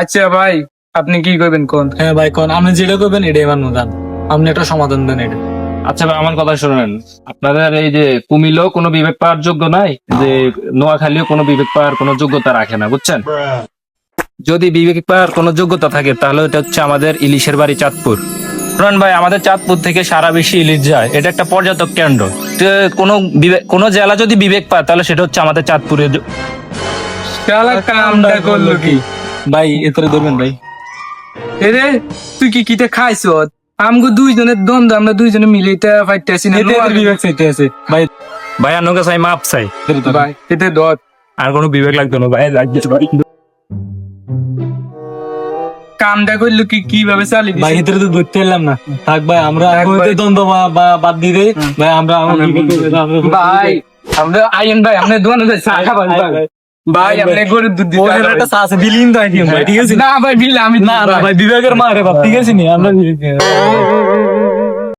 আচ্ছা ভাই, আপনি কি করবেন কোন? হ্যাঁ ভাই কোন, আপনি যেটা করবেন এটাই আমার অনুদান। আপনি একটা সমাধান দেন এটা। আচ্ছা ভাই, আমার কথা শুনেন। আপনাদের এই যে কুমিল্লাও কোনো বিবেক পাওয়ার যোগ্য নাই, যে নোয়াখালীও কোনো বিবেক পাওয়ার কোনো যোগ্যতা রাখে না, বুঝছেন? যদি বিবেক পাওয়ার কোনো যোগ্যতা থাকে তাহলে এটা হচ্ছে আমাদের ইলিশের বাড়ি চাঁদপুর। শুনুন ভাই, আমাদের চাঁদপুর থেকে সারা বিশ্বে ইলিশ যায়, এটা একটা পর্যটক কেন্দ্র। তো কোনো জেলা যদি বিবেক পায় তাহলে সেটা হচ্ছে আমাদের চাঁদপুরের। শালা কামটা করলো কি? ভাই এতরে ধরবেন ভাই। এরে তুই কি কিতে খাইছ? আমগো দুইজনের দ্বন্দ্ব, আমরা দুইজনে মিলে এটা ফাইটেছি না। এতে এদের বিবেক চাইতে আছে ভাই। ভাই আনুকে চাই মাপ চাই, ভাই এতে দত আর কোনো বিবেক লাগতো না ভাই, লাগছে ভাই। কামটা করলো কি, কিভাবে চালি ভাই এতরে তো ধরতে এলাম না। থাক ভাই, আমরা হইতে দ্বন্দ্ব বাদ দিয়ে দেই ভাই। আমরা ভাই আমরা আইন ভাই, আমরা দোকানে যাই চা খাবার ভাই। ভাই আপনি গরুর দুধ দিতে ওখানে একটা চা আছে, বিলিন দাই দিন ভাই, ঠিক আছে? না ভাই বিল আমি না না ভাই, বিবেকের মারে বাপ, ঠিক আছে নি আমরা